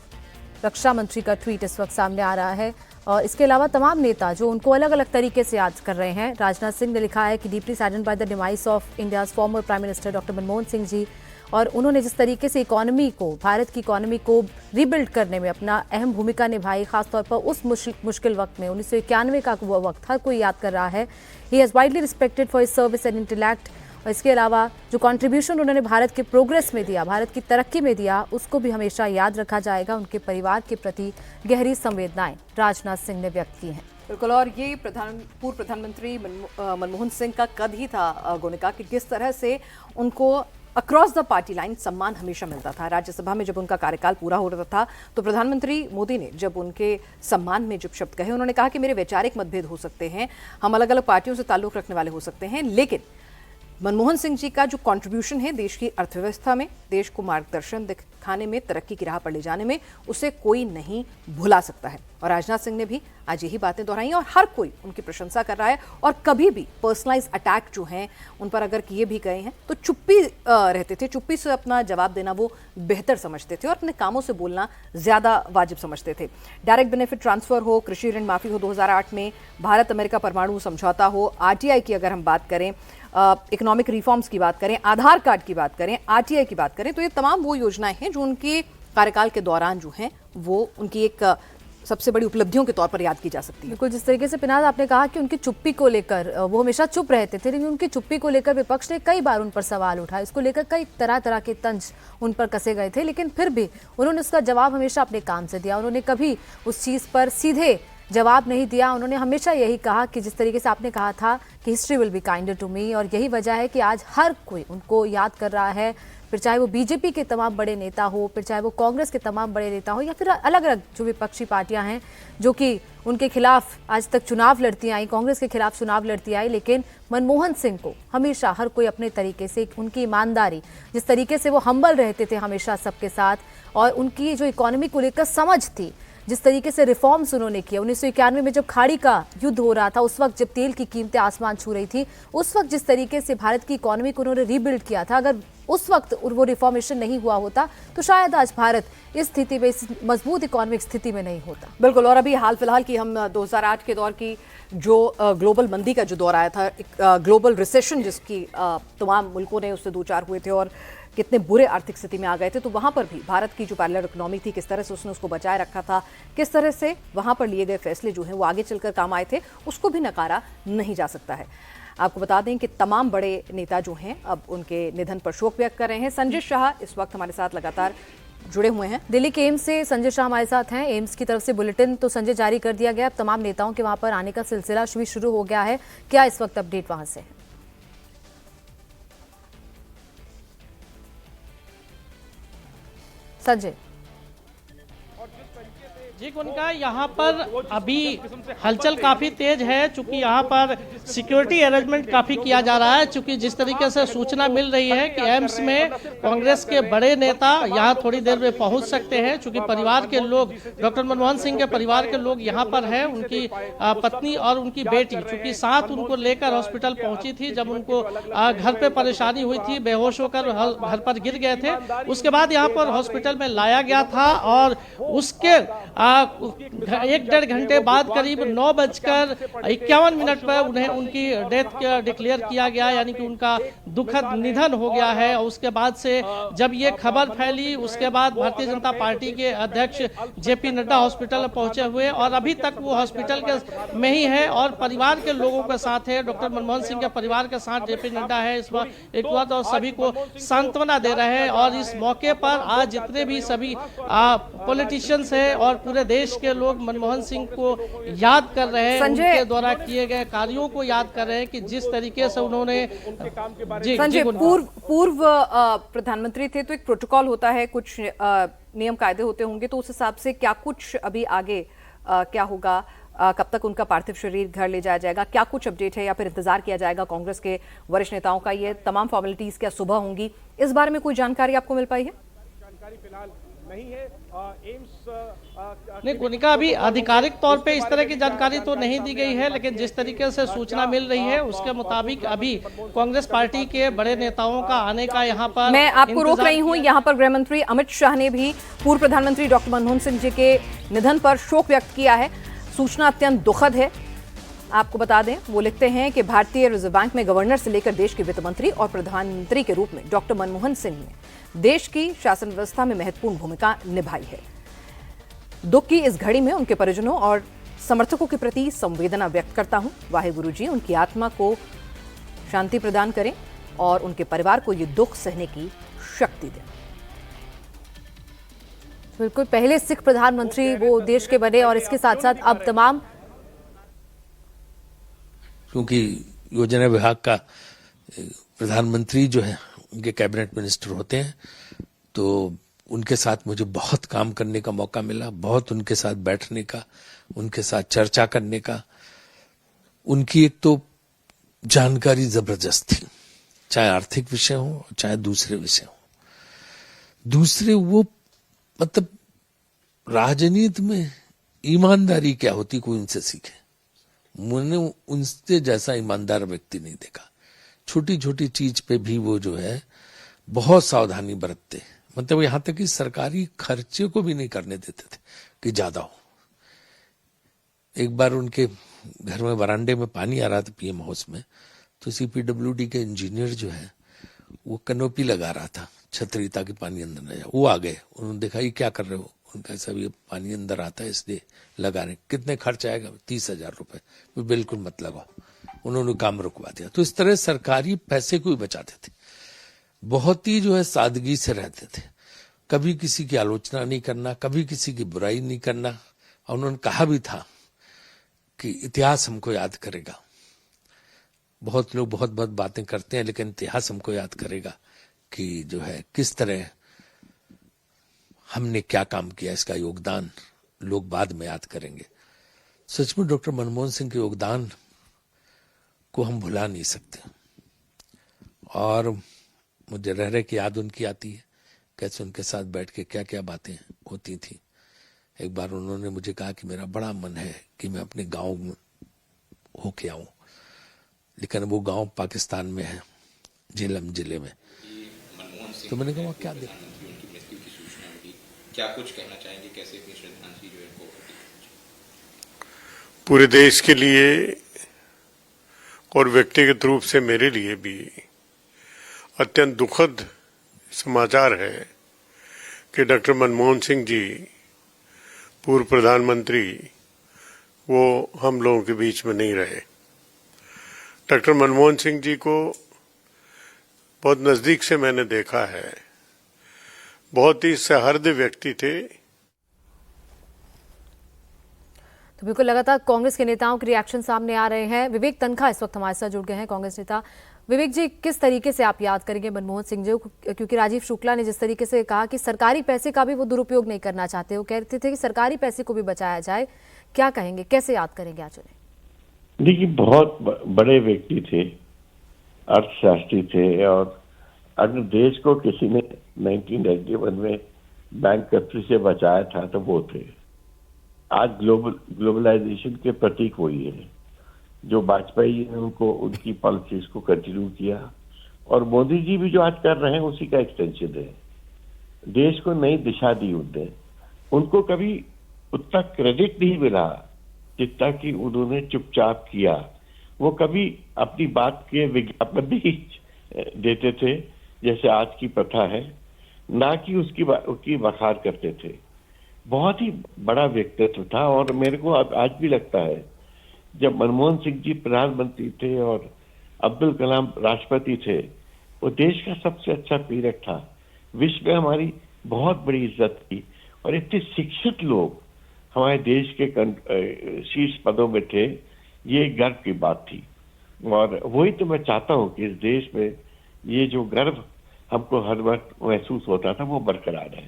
रक्षा मंत्री का ट्वीट इस वक्त सामने आ रहा है और इसके अलावा तमाम नेता जो उनको अलग अलग तरीके से याद कर रहे हैं। राजनाथ सिंह ने लिखा है कि deeply saddened by the demise of India's former prime minister doctor Manmohan Singh ji, और उन्होंने जिस तरीके से इकोनॉमी को, भारत की इकोनॉमी को रीबिल्ड करने में अपना अहम भूमिका निभाई, खासतौर पर उस मुश्किल वक्त में 1991 का वो वक्त हर कोई याद कर रहा है। He has widely respected for his service and intellect. और इसके अलावा जो कंट्रीब्यूशन उन्होंने भारत के प्रोग्रेस में दिया, भारत की तरक्की में दिया, उसको भी हमेशा याद रखा जाएगा। उनके परिवार के प्रति गहरी संवेदनाएं राजनाथ सिंह ने व्यक्त की हैं। बिल्कुल, और ये पूर्व प्रधानमंत्री मनमोहन सिंह का कद ही था गोनिका कि किस तरह से उनको अक्रॉस द पार्टी लाइन सम्मान हमेशा मिलता था। राज्यसभा में जब उनका कार्यकाल पूरा हो रहा था तो प्रधानमंत्री मोदी ने जब उनके सम्मान में जब शब्द कहे, उन्होंने कहा कि मेरे वैचारिक मतभेद हो सकते हैं, हम अलग अलग पार्टियों से ताल्लुक रखने वाले हो सकते हैं, लेकिन मनमोहन सिंह जी का जो कंट्रीब्यूशन है देश की अर्थव्यवस्था में, देश को मार्गदर्शन दिखाने में, तरक्की की राह पर ले जाने में, उसे कोई नहीं भुला सकता है। और राजनाथ सिंह ने भी आज यही बातें दोहराई और हर कोई उनकी प्रशंसा कर रहा है। और कभी भी पर्सनलाइज अटैक जो हैं उन पर अगर किए भी गए हैं तो चुप्पी रहते थे, चुप्पी से अपना जवाब देना वो बेहतर समझते थे और अपने कामों से बोलना ज़्यादा वाजिब समझते थे। डायरेक्ट बेनिफिट ट्रांसफर हो, कृषि ऋण माफी हो 2008 में, भारत अमेरिका परमाणु समझौता हो, आरटीआई की अगर हम बात करें, इकोनॉमिक रिफॉर्म्स की बात करें, आधार कार्ड की बात करें, आरटीआई की बात करें, तो ये तमाम वो योजनाएं हैं जो उनके कार्यकाल के दौरान जो हैं वो उनकी एक सबसे बड़ी उपलब्धियों के तौर पर याद की जा सकती है। बिल्कुल, जिस तरीके से पिनाज आपने कहा कि उनकी चुप्पी को लेकर वो हमेशा चुप रहते थे, लेकिन उनकी चुप्पी को लेकर विपक्ष ने कई बार उन पर सवाल उठाए, इसको लेकर कई तरह तरह के तंज उन पर कसे गए थे, लेकिन फिर भी उन्होंने उसका जवाब हमेशा अपने काम से दिया। उन्होंने कभी उस चीज़ पर सीधे जवाब नहीं दिया। उन्होंने हमेशा यही कहा कि जिस तरीके से आपने कहा था कि history will be kinder to me, और यही वजह है कि आज हर कोई उनको याद कर रहा है, फिर चाहे वो बीजेपी के तमाम बड़े नेता हो, फिर चाहे वो कांग्रेस के तमाम बड़े नेता हो, या फिर अलग अलग जो विपक्षी पार्टियां हैं जो कि उनके खिलाफ आज तक चुनाव लड़ती आई, कांग्रेस के खिलाफ चुनाव लड़ती आई, लेकिन मनमोहन सिंह को हमेशा हर कोई अपने तरीके से, उनकी ईमानदारी, जिस तरीके से वो हम्बल रहते थे हमेशा सबके साथ, और उनकी जो इकोनॉमी को लेकर समझ थी, जिस तरीके से रिफॉर्म्स उन्होंने किए 1991 में जब खाड़ी का युद्ध हो रहा था, उस वक्त जब तेल की कीमतें आसमान छू रही थी, उस वक्त जिस तरीके से भारत की इकोनॉमी को उन्होंने रीबिल्ड किया था, अगर उस वक्त वो रिफॉर्मेशन नहीं हुआ होता तो शायद आज भारत इस स्थिति में, इस मजबूत इकोनॉमिक स्थिति में नहीं होता। बिल्कुल। और अभी हाल फिलहाल की हम 2008 के दौर की जो ग्लोबल मंदी का जो दौर आया था, ग्लोबल रिसेशन जिसकी तमाम मुल्कों ने उससे दो चार हुए थे और कितने बुरे आर्थिक स्थिति में आ गए थे, तो वहां पर भी भारत की जो पैरेलल इकोनॉमी थी, किस तरह से उसने उसको बचाए रखा था, किस तरह से वहां पर लिए गए फैसले जो हैं वो आगे चलकर काम आए थे, उसको भी नकारा नहीं जा सकता है। आपको बता दें कि तमाम बड़े नेता जो हैं अब उनके निधन पर शोक व्यक्त कर रहे हैं। संजय शाह इस वक्त हमारे साथ लगातार जुड़े हुए हैं। दिल्ली के एम्स से संजय शाह हमारे साथ हैं। एम्स की तरफ से बुलेटिन तो संजय जारी कर दिया गया, अब तमाम नेताओं के वहां पर आने का सिलसिला भी शुरू हो गया है। क्या इस वक्त अपडेट वहां से है? संजय जी उनका यहाँ पर अभी हलचल काफी तेज है, चूंकि यहाँ पर सिक्योरिटी अरेंजमेंट काफी किया जा रहा है। चूंकि जिस तरीके से सूचना मिल रही है कि एम्स में कांग्रेस के बड़े नेता यहाँ थोड़ी देर में पहुंच सकते हैं, चूंकि परिवार के लोग, डॉक्टर मनमोहन सिंह के परिवार के लोग यहाँ पर हैं, उनकी पत्नी और उनकी बेटी, चूंकि साथ उनको लेकर हॉस्पिटल पहुंची थी जब उनको घर पे परेशानी हुई थी, बेहोश होकर घर पर गिर गए थे। उसके बाद यहाँ पर हॉस्पिटल में लाया गया था और उसके 1-1.5 घंटे बाद करीब 9:51 पर उन्हें उनकी डेथ डिक्लेयर किया गया, यानी कि उनका दुखद निधन हो गया है। और उसके बाद से जब ये खबर फैली, उसके बाद भारतीय जनता पार्टी के अध्यक्ष जेपी नड्डा हॉस्पिटल में पहुंचे हुए और अभी तक वो हॉस्पिटल के में ही है और परिवार के लोगों के साथ है। डॉक्टर मनमोहन सिंह के परिवार के साथ जेपी नड्डा है इस वक्त एक बात और सभी को सांत्वना दे रहे हैं। और इस मौके पर आज जितने भी सभी पॉलिटिशियंस है और पूरे देश के लोग मनमोहन सिंह को याद कर रहे हैं, उनके द्वारा किए गए कार्यों को याद कर रहे हैं कि जिस तरीके से उन्होंने संजय पूर्व प्रधानमंत्री थे, तो एक प्रोटोकॉल होता है, कुछ नियम कायदे होते होंगे, तो उस हिसाब से क्या कुछ अभी आगे क्या होगा, कब तक उनका पार्थिव शरीर घर ले जाया जाएगा, क्या कुछ अपडेट है या फिर इंतजार किया जाएगा कांग्रेस के वरिष्ठ नेताओं का? ये तमाम फॉर्मेलिटीज क्या सुबह होंगी, इस बारे में कोई जानकारी आपको मिल पाई है? जानकारी फिलहाल नहीं है। एम्स नहीं कोनिका, अभी आधिकारिक तौर पे इस तरह की जानकारी तो नहीं दी गई है, लेकिन जिस तरीके से सूचना मिल रही है उसके मुताबिक अभी कांग्रेस पार्टी के बड़े नेताओं का आने का यहाँ पर मैं आपको रोक रही हूँ। यहाँ पर गृह मंत्री अमित शाह ने भी पूर्व प्रधानमंत्री डॉक्टर मनमोहन सिंह जी के निधन पर शोक व्यक्त किया है। सूचना अत्यंत दुखद है। आपको बता दें, वो लिखते हैं कि भारतीय रिजर्व बैंक में गवर्नर से लेकर देश के वित्त मंत्री और प्रधानमंत्री के रूप में डॉक्टर मनमोहन सिंह ने देश की शासन व्यवस्था में महत्वपूर्ण भूमिका निभाई है। दुख की इस घड़ी में उनके परिजनों और समर्थकों के प्रति संवेदना व्यक्त करता हूं। वाहेगुरु जी उनकी आत्मा को शांति प्रदान करें और उनके परिवार को ये दुख सहने की शक्ति दें। बिल्कुल, पहले सिख प्रधानमंत्री वो देश के बने और इसके साथ साथ अब तमाम, क्योंकि योजना विभाग का प्रधानमंत्री जो है उनके कैबिनेट मिनिस्टर होते हैं, तो उनके साथ मुझे बहुत काम करने का मौका मिला, बहुत उनके साथ बैठने का, उनके साथ चर्चा करने का। उनकी एक तो जानकारी जबरदस्त थी, चाहे आर्थिक विषय हो चाहे दूसरे विषय हो। दूसरे वो मतलब राजनीति में ईमानदारी क्या होती कोई उनसे सीखे। मैंने उनसे जैसा ईमानदार व्यक्ति नहीं देखा। छोटी छोटी चीज पे भी वो जो है बहुत सावधानी बरतते, मतलब यहां तक कि सरकारी खर्चे को भी नहीं करने देते थे कि ज्यादा हो। एक बार उनके घर में वरांडे में पानी आ रहा था पीएम हाउस में, तो सीपीडब्ल्यूडी के इंजीनियर जो है वो कैनोपी लगा रहा था छतरी ताकि पानी अंदर न जाए। वो आ गए, उन्होंने देखा ये क्या कर रहे हो, उनका सब ये पानी अंदर आता है इसलिए लगा रहे। कितने खर्च आएगा? 30,000 रुपए। बिल्कुल मत लगाओ। उन्होंने काम रुकवा दिया। तो इस तरह सरकारी पैसे को ही बचाते थे, बहुत ही जो है सादगी से रहते थे, कभी किसी की आलोचना नहीं करना, कभी किसी की बुराई नहीं करना। और उन्होंने कहा भी था कि इतिहास हमको याद करेगा। बहुत लोग बहुत बहुत बातें करते हैं, लेकिन इतिहास हमको याद करेगा कि जो है किस तरह हमने क्या काम किया, इसका योगदान लोग बाद में याद करेंगे। सचमुच डॉक्टर मनमोहन सिंह के योगदान को हम भुला नहीं सकते। और मुझे रह रहे की याद उनकी आती है, कैसे उनके साथ बैठ के क्या क्या बातें होती थी। एक बार उन्होंने मुझे कहा कि मेरा बड़ा मन है कि मैं अपने गांव में होके आऊं, लेकिन वो गांव पाकिस्तान में है, झेलम जिले में। तो मैंने कहा क्या दे। क्या कुछ कहना चाहेंगे, कैसे अपनी श्रद्धांजलि जो है इनको? पूरे देश के लिए और व्यक्तिगत रूप से मेरे लिए भी अत्यंत दुखद समाचार है कि डॉक्टर मनमोहन सिंह जी, पूर्व प्रधानमंत्री, वो हम लोगों के बीच में नहीं रहे। डॉक्टर मनमोहन सिंह जी को बहुत नजदीक से मैंने देखा है, बहुत ही सहृदय व्यक्ति थे। तो बिल्कुल लगातार कांग्रेस के नेताओं के रिएक्शन सामने आ रहे हैं। विवेक तनखा इस वक्त हमारे साथ जुड़ गए हैं, कांग्रेस नेता। विवेक जी, किस तरीके से आप याद करेंगे मनमोहन सिंह जी, क्योंकि राजीव शुक्ला ने जिस तरीके से कहा कि सरकारी पैसे का भी वो दुरुपयोग नहीं करना चाहते, वो कहते थे कि सरकारी पैसे को भी बचाया जाए, क्या कहेंगे, कैसे याद करेंगे आज उन्हें? देखिए, बहुत बड़े व्यक्ति थे, अर्थशास्त्री थे, और अगर देश को किसी ने 1991 में बैंकरप्सी से बचाया था तो वो थे। आज ग्लोबलाइजेशन के प्रतीक वही है। जो वाजपेयी ने उनको उनकी पॉलिसीज को कंटिन्यू किया, और मोदी जी भी जो आज कर रहे हैं उसी का एक्सटेंशन है। देश को नई दिशा दी उनने। उनको कभी उतना क्रेडिट नहीं मिला जितना कि उन्होंने चुपचाप किया। वो कभी अपनी बात के विज्ञापन नहीं देते थे जैसे आज की प्रथा है, ना कि उसकी बखार करते थे। बहुत ही बड़ा व्यक्तित्व था, और मेरे को आज भी लगता है जब मनमोहन सिंह जी प्रधानमंत्री थे और अब्दुल कलाम राष्ट्रपति थे, वो देश का सबसे अच्छा पीरियड था। विश्व में हमारी बहुत बड़ी इज्जत थी, और इतने शिक्षित लोग हमारे देश के शीर्ष पदों में थे, ये गर्व की बात थी। और वही तो मैं चाहता हूँ कि इस देश में ये जो गर्व हमको हर वक्त महसूस होता था वो बरकरार है।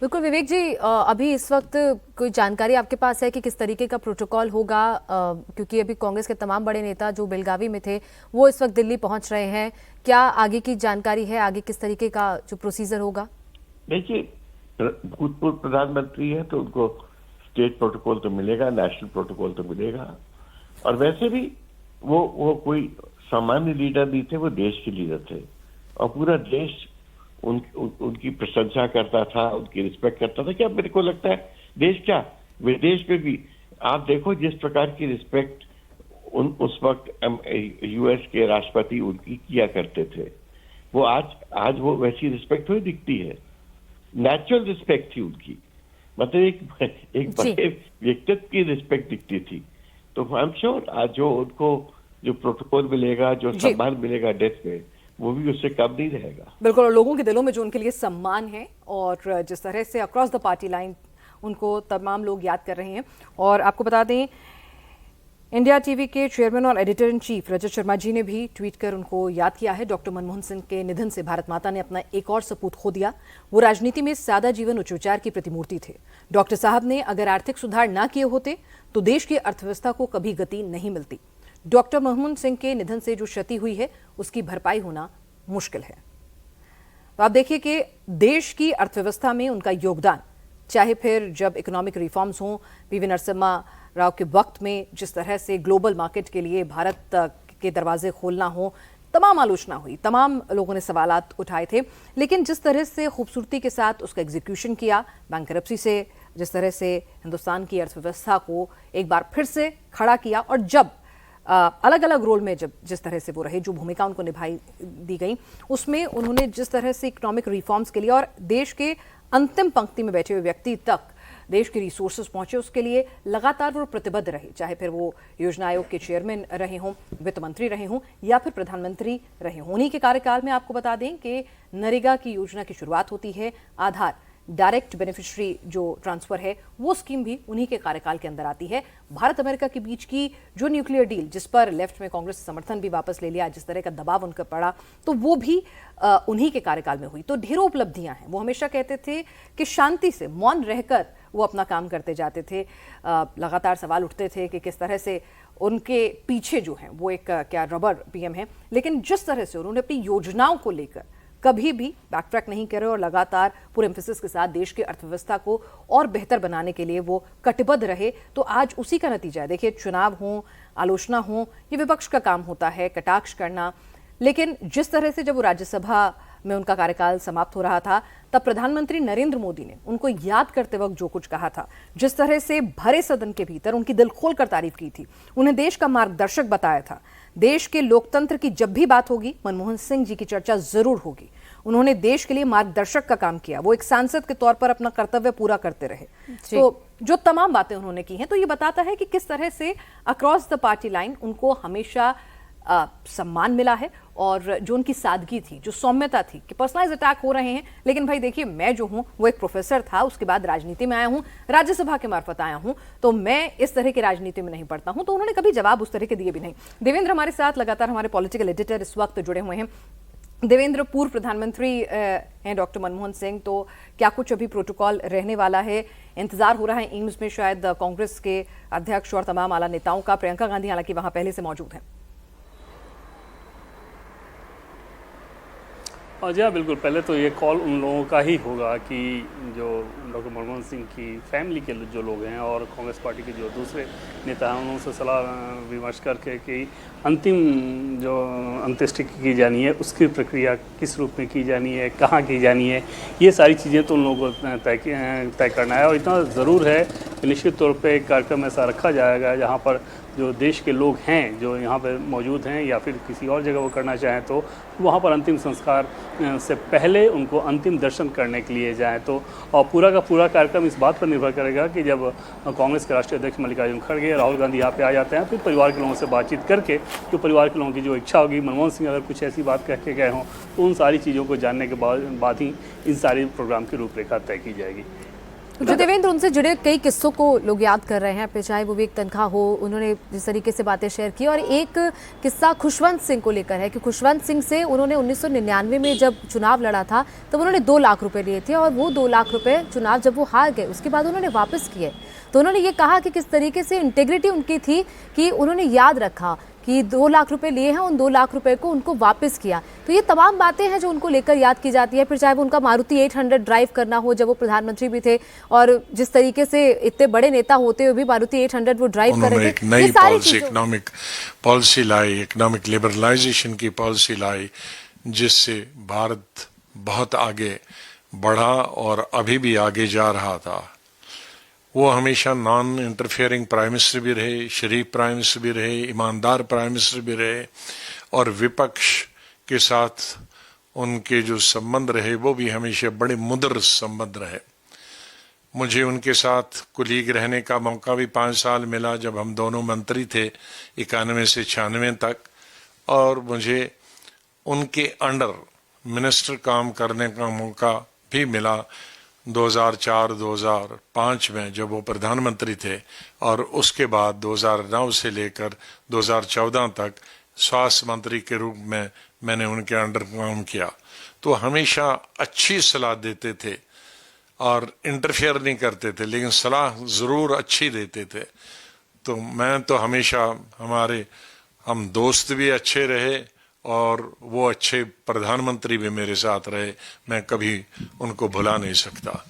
बिल्कुल विवेक जी, अभी इस वक्त कोई जानकारी आपके पास है कि किस तरीके का प्रोटोकॉल होगा, क्योंकि अभी कांग्रेस के तमाम बड़े नेता जो बेलगावी में थे वो इस वक्त दिल्ली पहुंच रहे हैं, क्या आगे की जानकारी है, आगे किस तरीके का जो प्रोसीजर होगा? देखिए, भूतपूर्व प्रधानमंत्री है तो उनको स्टेट प्रोटोकॉल तो मिलेगा, नेशनल प्रोटोकॉल तो मिलेगा। और वैसे भी वो कोई सामान्य लीडर नहीं थे, वो देश के लीडर थे, और पूरा देश उनकी प्रशंसा करता था, उनकी रिस्पेक्ट करता था। क्या मेरे को लगता है देश क्या विदेश में भी आप देखो जिस प्रकार की रिस्पेक्ट उस वक्त यूएस के राष्ट्रपति उनकी किया करते थे, वो आज वो वैसी रिस्पेक्ट हुई दिखती है। नेचुरल रिस्पेक्ट थी उनकी, मतलब एक बड़े व्यक्तित्व की रिस्पेक्ट दिखती थी। तो आई एम श्योर आज जो उनको जो प्रोटोकॉल मिलेगा, जो सम्मान मिलेगा डेथ में, वो भी उससे कम नहीं रहेगा। बिल्कुल, और लोगों के दिलों में जो उनके लिए सम्मान है, और जिस तरह से अक्रॉस द पार्टी लाइन उनको तमाम लोग याद कर रहे हैं। और आपको बता दें, इंडिया टीवी के चेयरमैन और editor in chief Rajat Sharma ji ने भी ट्वीट कर उनको याद किया है। डॉक्टर मनमोहन सिंह के निधन से भारत माता ने अपना एक और सपूत खो दिया। वो राजनीति में सादा जीवन उच्च विचार की प्रतिमूर्ति थे। डॉक्टर साहब ने अगर आर्थिक सुधार ना किए होते तो देश की अर्थव्यवस्था को कभी गति नहीं मिलती। डॉक्टर मनमोहन सिंह के निधन से जो क्षति हुई है उसकी भरपाई होना मुश्किल है। तो आप देखिए कि देश की अर्थव्यवस्था में उनका योगदान, चाहे फिर जब इकोनॉमिक रिफॉर्म्स हों, पीवी नरसिम्हा राव के वक्त में जिस तरह से ग्लोबल मार्केट के लिए भारत के दरवाजे खोलना हो, तमाम आलोचना हुई, तमाम लोगों ने सवालात उठाए थे, लेकिन जिस तरह से खूबसूरती के साथ उसका एग्जीक्यूशन किया, बैंकरप्सी से जिस तरह से हिंदुस्तान की अर्थव्यवस्था को एक बार फिर से खड़ा किया, और जब अलग अलग रोल में जब जिस तरह से वो रहे, जो भूमिका उनको निभाई दी गई, उसमें उन्होंने जिस तरह से इकोनॉमिक रिफॉर्म्स के लिए और देश के अंतिम पंक्ति में बैठे हुए व्यक्ति तक देश के रिसोर्सेज पहुंचे, उसके लिए लगातार वो प्रतिबद्ध रहे, चाहे फिर वो योजना आयोग के चेयरमैन रहे हों, वित्त मंत्री रहे हों, या फिर प्रधानमंत्री रहे हों। उन्हीं के कार्यकाल में आपको बता दें कि नरेगा की योजना की शुरुआत होती है। आधार डायरेक्ट बेनिफिशियरी जो ट्रांसफर है, वो स्कीम भी उन्हीं के कार्यकाल के अंदर आती है। भारत अमेरिका के बीच की जो न्यूक्लियर डील, जिस पर लेफ्ट में कांग्रेस समर्थन भी वापस ले लिया, जिस तरह का दबाव उन पर पड़ा, तो वो भी उन्हीं के कार्यकाल में हुई। तो ढेरों उपलब्धियां हैं। वो हमेशा कहते थे कि शांति से, मौन रहकर वो अपना काम करते जाते थे। लगातार सवाल उठते थे कि किस तरह से उनके पीछे जो है वो एक क्या रबर पीएम है, लेकिन जिस तरह से उन्होंने अपनी योजनाओं को लेकर कभी भी बैकट्रैक नहीं करे और लगातार पूरे एम्फेसिस के साथ देश की अर्थव्यवस्था को और बेहतर बनाने के लिए वो कटिबद्ध रहे, तो आज उसी का नतीजा है। देखिए, चुनाव हो, आलोचना हो, ये विपक्ष का काम होता है, कटाक्ष करना, लेकिन जिस तरह से जब वो राज्यसभा में उनका कार्यकाल समाप्त हो रहा था, तब प्रधानमंत्री नरेंद्र मोदी ने उनको याद करते वक्त जो कुछ कहा था, जिस तरह से भरे सदन के भीतर उनकी दिल खोलकर तारीफ की थी, उन्हें देश का मार्गदर्शक बताया था। देश के लोकतंत्र की जब भी बात होगी, मनमोहन सिंह जी की चर्चा जरूर होगी। उन्होंने देश के लिए मार्गदर्शक का काम किया, वो एक सांसद के तौर पर अपना कर्तव्य पूरा करते रहे। तो जो तमाम बातें उन्होंने की हैं, तो ये बताता है कि किस तरह से अक्रॉस द पार्टी लाइन उनको हमेशा सम्मान मिला है, और जो उनकी सादगी थी, जो सौम्यता थी कि पर्सनलाइज अटैक हो रहे हैं, लेकिन भाई देखिए, मैं जो हूं वो एक प्रोफेसर था, उसके बाद राजनीति में आया हूं, राज्यसभा के मार्फत आया हूं, तो मैं इस तरह की राजनीति में नहीं पढ़ता हूं। तो उन्होंने कभी जवाब उस तरह के दिए भी नहीं। देवेंद्र हमारे साथ लगातार, हमारे पॉलिटिकल एडिटर इस वक्त जुड़े हुए हैं। देवेंद्र, पूर्व प्रधानमंत्री हैं डॉक्टर मनमोहन सिंह, तो क्या कुछ अभी प्रोटोकॉल रहने वाला है? इंतजार हो रहा है एम्स में शायद कांग्रेस के अध्यक्ष और तमाम आला नेताओं का। प्रियंका गांधी हालांकि वहां पहले से मौजूद हैं। जी हाँ, बिल्कुल। पहले तो ये कॉल उन लोगों का ही होगा कि जो डॉक्टर मनमोहन सिंह की फैमिली के जो लोग हैं और कांग्रेस पार्टी के जो दूसरे नेता हैं, उनसे सलाह विमर्श करके कि अंतिम जो अंत्येष्टि की जानी है उसकी प्रक्रिया किस रूप में की जानी है, कहाँ की जानी है, ये सारी चीज़ें तो उन लोगों को तय करना है। और इतना ज़रूर है कि निश्चित तौर पर एक कार्यक्रम ऐसा रखा जाएगा जहाँ पर जो देश के लोग हैं जो यहाँ पर मौजूद हैं या फिर किसी और जगह वो करना चाहें, तो वहाँ पर अंतिम संस्कार से पहले उनको अंतिम दर्शन करने के लिए जाएं। तो और पूरा का पूरा कार्यक्रम इस बात पर निर्भर करेगा कि जब कांग्रेस के राष्ट्रीय अध्यक्ष मल्लिकार्जुन खड़गे, राहुल गांधी यहाँ पे आ जाते हैं, फिर परिवार के लोगों से बातचीत करके जो परिवार के लोगों की जो इच्छा होगी, मनमोहन सिंह अगर कुछ ऐसी बात कह के गए हों, तो उन सारी चीज़ों को जानने के बाद ही इन सारे प्रोग्राम की रूपरेखा तय की जाएगी। जो देवेंद्र, उनसे जुड़े कई किस्सों को लोग याद कर रहे हैं, चाहे वो भी एक तनख्वाह हो, उन्होंने जिस तरीके से बातें शेयर की। और एक किस्सा खुशवंत सिंह को लेकर है कि खुशवंत सिंह से उन्होंने 1999 में जब चुनाव लड़ा था तब उन्होंने 2 लाख रुपए लिए थे, और वो 2 लाख रुपए चुनाव जब वो हार गए उसके बाद उन्होंने वापस किए। तो उन्होंने ये कहा कि किस तरीके से इंटेग्रिटी उनकी थी कि उन्होंने याद रखा कि 2 लाख रुपए लिए हैं, उन 2 लाख रुपए को उनको वापस किया। तो ये तमाम बातें हैं जो उनको लेकर याद की जाती है। फिर चाहे वो उनका मारुति 800 ड्राइव करना हो जब वो प्रधानमंत्री भी थे, और जिस तरीके से इतने बड़े नेता होते हुए भी मारुति 800 वो ड्राइव कर रहे थे। एक नई पॉलिसी, इकोनॉमिक पॉलिसी लाई, इकोनॉमिक लिबरलाइजेशन की पॉलिसी लाई, जिससे भारत बहुत आगे बढ़ा और अभी भी आगे जा रहा था। वो हमेशा नॉन इंटरफेयरिंग प्राइम मिनिस्टर भी रहे, शरीफ प्राइम मिनिस्टर भी रहे, ईमानदार प्राइम मिनिस्टर भी रहे, और विपक्ष के साथ उनके जो संबंध रहे वो भी हमेशा बड़े मुद्र संबंध रहे। मुझे उनके साथ कुलीग रहने का मौका भी 5 साल मिला जब हम दोनों मंत्री थे 91 से 96 तक, और मुझे उनके अंडर मिनिस्टर काम करने का मौका भी मिला 2004-2005 में जब वो प्रधानमंत्री थे, और उसके बाद 2009 से लेकर 2014 तक स्वास्थ्य मंत्री के रूप में मैंने उनके अंडर काम किया। तो हमेशा अच्छी सलाह देते थे और इंटरफेयर नहीं करते थे, लेकिन सलाह ज़रूर अच्छी देते थे। तो मैं तो हमेशा हम दोस्त भी अच्छे रहे और वो अच्छे प्रधानमंत्री भी मेरे साथ रहे। मैं कभी उनको भुला नहीं सकता।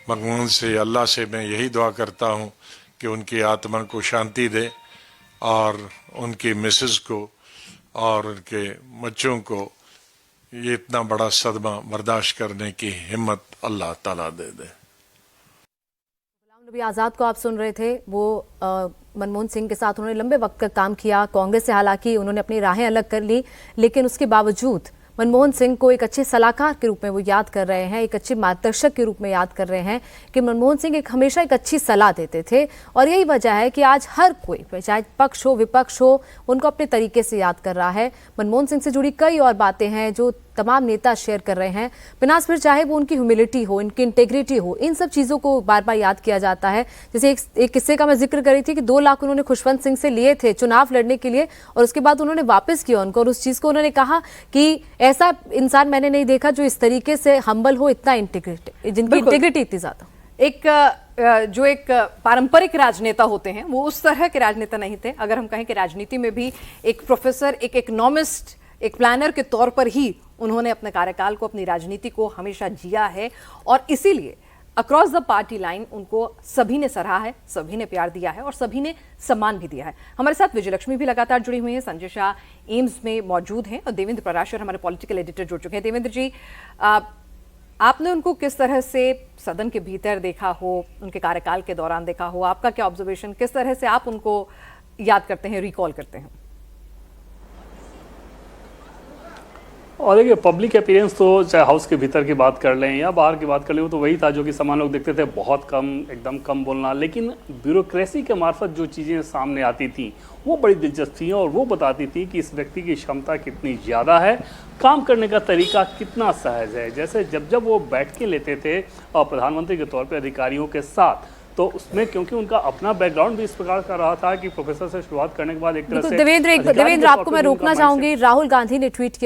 भगवान से, अल्लाह से मैं यही दुआ करता हूँ कि उनकी आत्मा को शांति दे, और उनकी मिसेस को और उनके बच्चों को ये इतना बड़ा सदमा बर्दाश्त करने की हिम्मत अल्लाह ताला दे दे। गुलाम नबी आज़ाद को आप सुन रहे थे। वो मनमोहन सिंह के साथ उन्होंने लंबे वक्त का काम किया। कांग्रेस से हालांकि उन्होंने अपनी राहें अलग कर ली, लेकिन उसके बावजूद मनमोहन सिंह को एक अच्छे सलाहकार के रूप में वो याद कर रहे हैं, एक अच्छे मार्गदर्शक के रूप में याद कर रहे हैं कि मनमोहन सिंह हमेशा एक अच्छी सलाह देते थे। और यही वजह है कि आज हर कोई, चाहे पक्ष हो विपक्ष हो, उनको अपने तरीके से याद कर रहा है। मनमोहन सिंह से जुड़ी कई और बातें हैं जो तमाम नेता शेयर कर रहे हैं। पिनास, फिर चाहे वो उनकी ह्यूमिलिटी हो, इनकी इंटेग्रिटी हो, इन सब चीज़ों को बार बार याद किया जाता है। जैसे एक किस्से का मैं जिक्र कर रही थी कि 2 लाख उन्होंने खुशवंत सिंह से लिए थे चुनाव लड़ने के लिए, और उसके बाद उन्होंने वापस किया उनको। और उस चीज़ को उन्होंने कहा कि ऐसा इंसान मैंने नहीं देखा जो इस तरीके से हम्बल हो, इतना इंटीग्रिटी, जिनकी इंटीग्रिटी इतनी ज़्यादा। जो एक पारंपरिक राजनेता होते हैं वो उस तरह के राजनेता नहीं थे। अगर हम कहें कि राजनीति में भी एक प्रोफेसर, एक इकोनॉमिस्ट, एक प्लानर के तौर पर ही उन्होंने अपने कार्यकाल को, अपनी राजनीति को हमेशा जिया है। और इसीलिए अक्रॉस द पार्टी लाइन उनको सभी ने सराहा है, सभी ने प्यार दिया है और सभी ने सम्मान भी दिया है। हमारे साथ विजयलक्ष्मी भी लगातार जुड़ी हुई हैं, संजय शाह एम्स में मौजूद हैं और देवेंद्र पराशर हमारे पॉलिटिकल एडिटर जुड़ चुके हैं। देवेंद्र जी, आपने उनको किस तरह से सदन के भीतर देखा हो, उनके कार्यकाल के दौरान देखा हो, आपका क्या ऑब्जर्वेशन, किस तरह से आप उनको याद करते हैं, रिकॉल करते हैं? और देखिए, पब्लिक अपीयरेंस तो चाहे हाउस के भीतर की बात कर लें या बाहर की बात कर लें, वो तो वही था जो कि सामान्य लोग देखते थे, बहुत कम, एकदम कम बोलना। लेकिन ब्यूरोक्रेसी के मार्फत जो चीज़ें सामने आती थी वो बड़ी दिलचस्प थी और वो बताती थी कि इस व्यक्ति की क्षमता कितनी ज़्यादा है, काम करने का तरीका कितना सहज है। जैसे जब वो बैठ के लेते थे और प्रधानमंत्री के तौर पर अधिकारियों के साथ, तो उसमें क्योंकि उनका अपना बैकग्राउंड भी इस प्रकार का रहा था कि प्रोफेसर से शुरुआत करने के बाद एक तरह से देवेंद्र आपको मैं रोकना चाहूंगी। राहुल गांधी ने ट्वीट किया